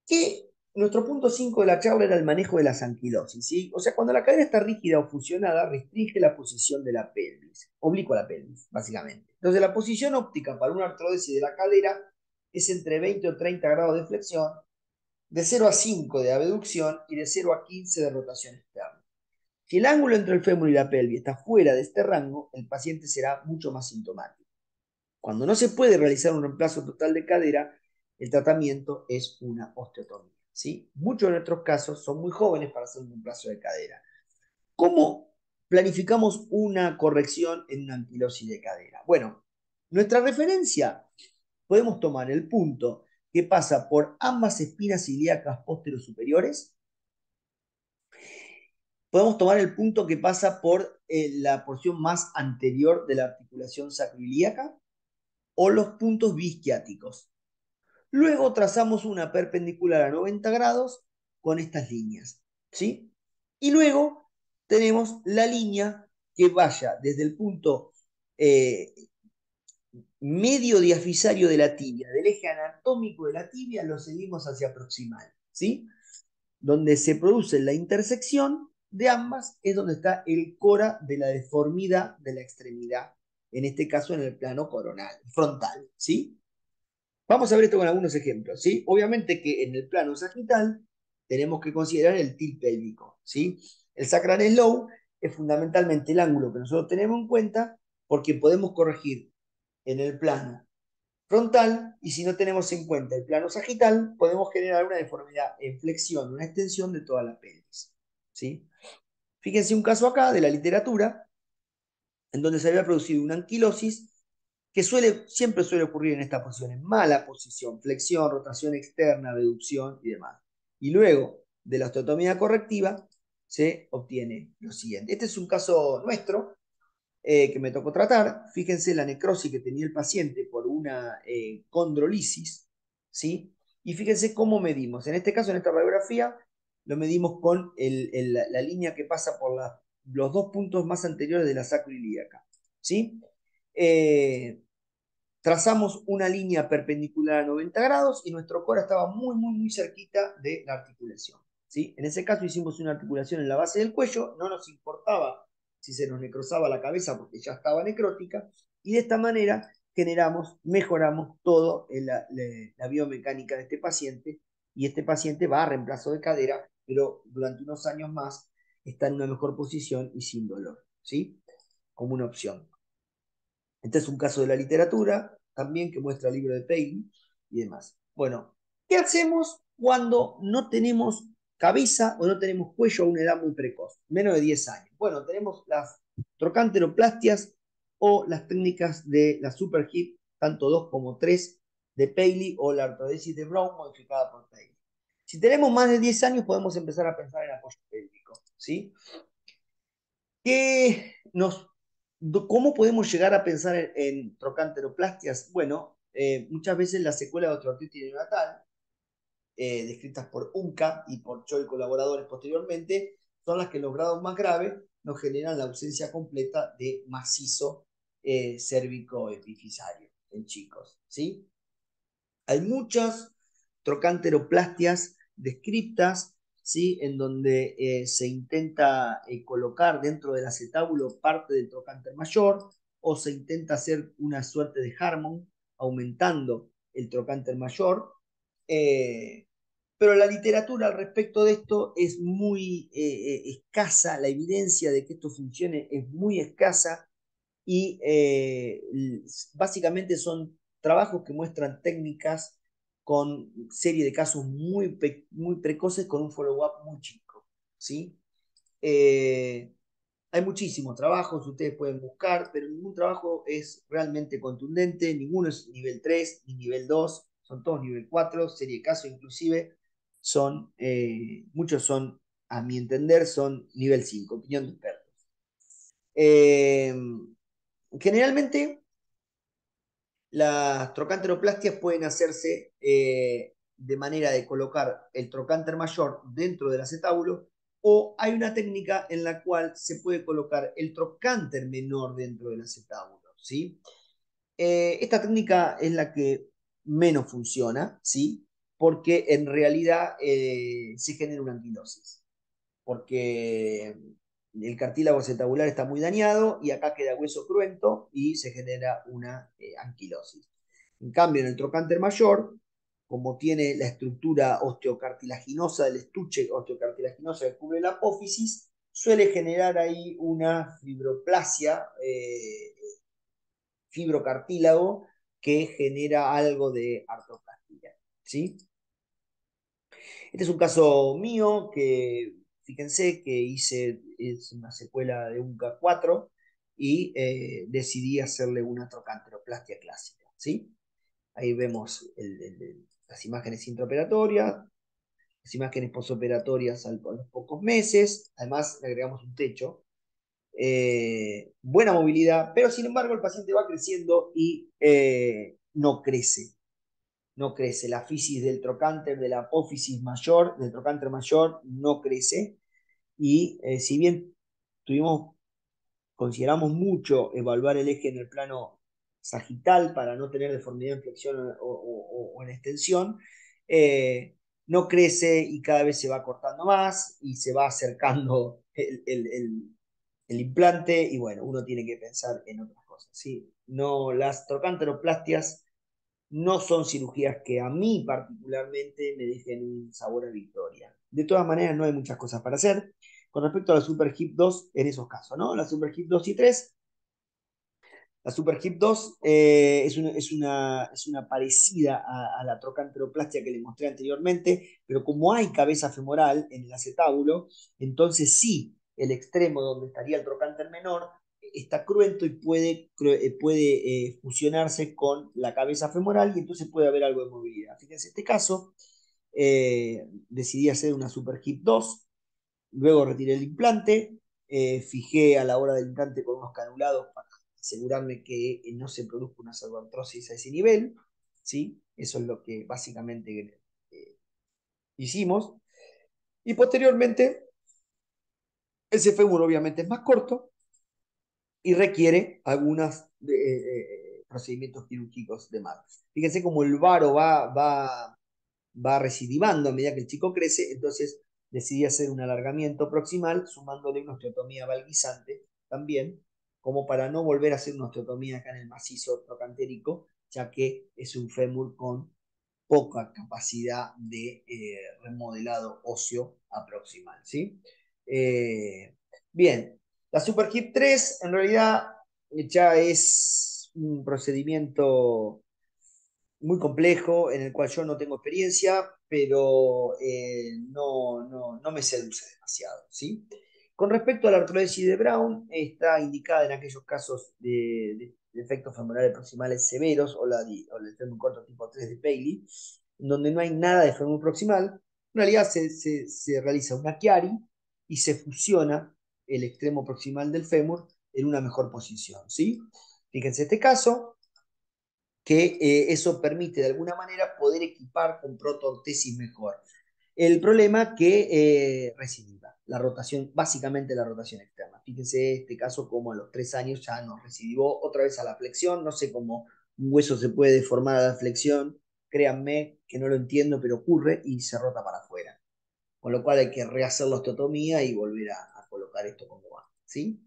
Que nuestro punto 5 de la charla era el manejo de las anquilosis, ¿sí? O sea, cuando la cadera está rígida o fusionada, restringe la posición de la pelvis, oblicua la pelvis, básicamente. Entonces, la posición óptica para una artrodesis de la cadera es entre 20 o 30 grados de flexión, de 0 a 5 de abducción y de 0 a 15 de rotación externa. Si el ángulo entre el fémur y la pelvis está fuera de este rango, el paciente será mucho más sintomático. Cuando no se puede realizar un reemplazo total de cadera, el tratamiento es una osteotomía, ¿sí? Muchos de nuestros casos son muy jóvenes para hacer un reemplazo de cadera. ¿Cómo planificamos una corrección en una anquilosis de cadera? Bueno, nuestra referencia, podemos tomar el punto que pasa por ambas espinas ilíacas posterior-superiores. Podemos tomar el punto que pasa por la porción más anterior de la articulación sacroiliaca o los puntos bisquiáticos. Luego trazamos una perpendicular a 90 grados con estas líneas, ¿sí? Y luego tenemos la línea que vaya desde el punto eh, medio diafisario de la tibia, del eje anatómico de la tibia, lo seguimos hacia proximal, ¿sí? Donde se produce la intersección de ambas es donde está el cora de la deformidad de la extremidad, en este caso en el plano coronal, frontal, ¿sí? Vamos a ver esto con algunos ejemplos, ¿sí? Obviamente que en el plano sagital tenemos que considerar el tilt pélvico, ¿sí? El sacral slow es fundamentalmente el ángulo que nosotros tenemos en cuenta porque podemos corregir en el plano frontal y si no tenemos en cuenta el plano sagital, podemos generar una deformidad en flexión, una extensión de toda la pelvis, ¿sí? Fíjense un caso acá de la literatura en donde se había producido una anquilosis que siempre suele ocurrir en esta posición, en mala posición, flexión, rotación externa, reducción y demás. Y luego de la osteotomía correctiva se obtiene lo siguiente. Este es un caso nuestro que me tocó tratar. Fíjense la necrosis que tenía el paciente por una condrolisis, ¿sí? Y fíjense cómo medimos. En este caso, en esta radiografía, lo medimos con la línea que pasa por los dos puntos más anteriores de la sacroiliaca, ¿sí? Eh, Trazamos una línea perpendicular a 90 grados y nuestro core estaba muy, muy, muy cerquita de la articulación, ¿sí? En ese caso hicimos una articulación en la base del cuello, no nos importaba si se nos necrosaba la cabeza porque ya estaba necrótica, y de esta manera mejoramos todo la biomecánica de este paciente, y este paciente va a reemplazo de cadera, pero durante unos años más está en una mejor posición y sin dolor, ¿sí? Como una opción. Este es un caso de la literatura, también que muestra el libro de Paley y demás. Bueno, ¿qué hacemos cuando no tenemos cabeza o no tenemos cuello a una edad muy precoz, menos de 10 años? Bueno, tenemos las trocanteroplastias o las técnicas de la super tanto 2 como 3 de Paley o la artrodesis de Brown modificada por Paley. Si tenemos más de 10 años, podemos empezar a pensar en apoyo pélvico, ¿sí? ¿Qué nos, ¿Cómo podemos llegar a pensar en trocánteroplastias? Bueno, muchas veces la secuela de osteoartritis neonatal, descritas por UNCA y por Choi y colaboradores posteriormente, son las que en los grados más graves nos generan la ausencia completa de macizo cérvico epifisario en chicos, ¿sí? Hay muchas trocanteroplastias descriptas, ¿sí? En donde se intenta colocar dentro del acetábulo parte del trocánter mayor o se intenta hacer una suerte de Harmon aumentando el trocánter mayor. Eh, pero la literatura al respecto de esto es muy escasa, la evidencia de que esto funcione es muy escasa y básicamente son trabajos que muestran técnicas con serie de casos muy precoces con un follow-up muy chico, ¿sí? Eh, Hay muchísimos trabajos, ustedes pueden buscar, pero ningún trabajo es realmente contundente, ninguno es nivel 3 ni nivel 2, son todos nivel 4, serie de casos inclusive, muchos son, a mi entender, son nivel 5, opinión de expertos. Eh, Generalmente las trocanteroplastias pueden hacerse de manera de colocar el trocánter mayor dentro del acetábulo o hay una técnica en la cual se puede colocar el trocánter menor dentro del acetábulo, ¿sí? Esta técnica es la que menos funciona, ¿sí? Porque en realidad se genera una anquilosis porque el cartílago acetabular está muy dañado y acá queda hueso cruento y se genera una anquilosis. En cambio, en el trocánter mayor, como tiene la estructura osteocartilaginosa del estuche osteocartilaginosa que cubre la apófisis, suele generar ahí una fibroplasia, fibrocartílago, que genera algo de artroplastia, ¿sí? Este es un caso mío que, fíjense, que es una secuela de un K4 y decidí hacerle una trocánteroplastia clásica, ¿sí? Ahí vemos las imágenes intraoperatorias, las imágenes posoperatorias a los pocos meses, además le agregamos un techo, buena movilidad, pero sin embargo el paciente va creciendo y no crece, no crece. La fisis del trocánter, de la apófisis mayor, del trocánter mayor, no crece. Y si bien tuvimos, consideramos mucho evaluar el eje en el plano sagital para no tener deformidad en flexión o en extensión, no crece y cada vez se va cortando más y se va acercando el implante y bueno, uno tiene que pensar en otras cosas. ¿Sí? No, las trocánteroplastias no son cirugías que a mí particularmente me dejen un sabor a victoria. De todas maneras, no hay muchas cosas para hacer. Con respecto a la Super Hip 2, en esos casos, ¿no? La Super Hip 2 y 3, la Super Hip 2 es una parecida a la trocanteroplastia que les mostré anteriormente, pero como hay cabeza femoral en el acetábulo, entonces sí, el extremo donde estaría el trocánter menor está cruento y puede fusionarse con la cabeza femoral y entonces puede haber algo de movilidad. Fíjense, este caso decidí hacer una Super Hip 2, luego retiré el implante, fijé a la hora del implante con unos canulados para asegurarme que no se produzca una pseudoartrosis a ese nivel, ¿sí? Eso es lo que básicamente hicimos. Y posteriormente, ese fémur obviamente es más corto y requiere algunos procedimientos quirúrgicos de mano. Fíjense cómo el varo va recidivando a medida que el chico crece, entonces decidí hacer un alargamiento proximal sumándole una osteotomía valguizante también, como para no volver a hacer una osteotomía acá en el macizo trocantérico, ya que es un fémur con poca capacidad de remodelado óseo aproximal, ¿sí? Bien, la Super Hip 3 en realidad ya es un procedimiento muy complejo, en el cual yo no tengo experiencia, pero no me seduce demasiado, ¿sí? Con respecto a la artrodesis de Brown, está indicada en aquellos casos de efectos femorales proximales severos o el fémur corto tipo 3 de Paley, donde no hay nada de fémur proximal, En realidad se realiza una Chiari y se fusiona el extremo proximal del fémur en una mejor posición, ¿sí? Fíjense este caso, que eso permite de alguna manera poder equipar con protoortesis mejor. El problema que recidiva, la rotación, básicamente la rotación externa. Fíjense este caso como a los 3 años ya nos recidivó otra vez a la flexión, no sé cómo un hueso se puede deformar a la flexión, créanme que no lo entiendo, pero ocurre y se rota para afuera. Con lo cual hay que rehacer la osteotomía y volver a colocar esto como va, ¿sí?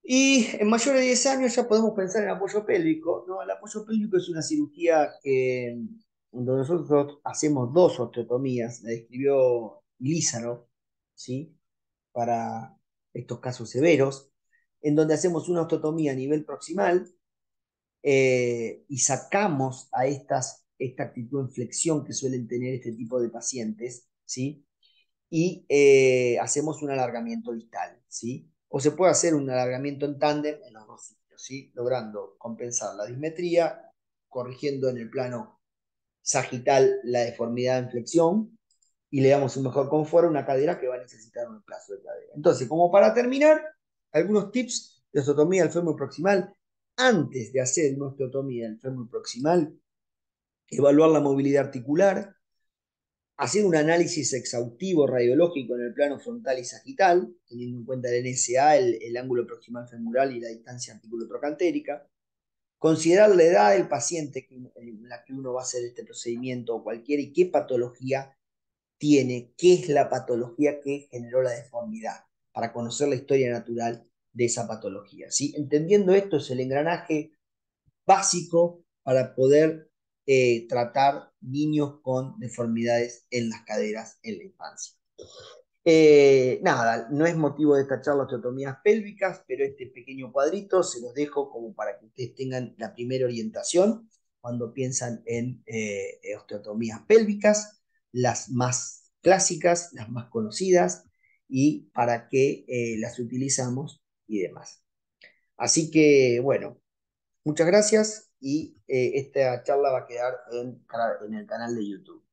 Y en mayores de 10 años ya podemos pensar en apoyo pélvico, ¿no? El apoyo pélvico es una cirugía que, donde nosotros hacemos dos osteotomías, la describió Lizaro, ¿sí? Para estos casos severos, en donde hacemos una osteotomía a nivel proximal y sacamos a esta actitud en flexión que suelen tener este tipo de pacientes, ¿sí? Y hacemos un alargamiento distal, ¿sí? O se puede hacer un alargamiento en tándem en los dos sitios, ¿sí? Logrando compensar la dismetría, corrigiendo en el plano sagital la deformidad en flexión y le damos un mejor confort a una cadera que va a necesitar un plazo de cadera. Entonces, como para terminar, algunos tips de osteotomía del fémur proximal. Antes de hacer una osteotomía del fémur proximal, evaluar la movilidad articular, hacer un análisis exhaustivo radiológico en el plano frontal y sagital, teniendo en cuenta el NSA, el ángulo proximal femoral y la distancia artículo-trocantérica. Considerar la edad del paciente en la que uno va a hacer este procedimiento o cualquiera y qué patología tiene, qué es la patología que generó la deformidad, para conocer la historia natural de esa patología, ¿sí? Entendiendo esto es el engranaje básico para poder tratar niños con deformidades en las caderas en la infancia. Nada, no es motivo de esta charla osteotomías pélvicas, pero este pequeño cuadrito se los dejo como para que ustedes tengan la primera orientación cuando piensan en osteotomías pélvicas, las más clásicas, las más conocidas y para qué las utilizamos y demás. Así que, bueno, muchas gracias y esta charla va a quedar en el canal de YouTube.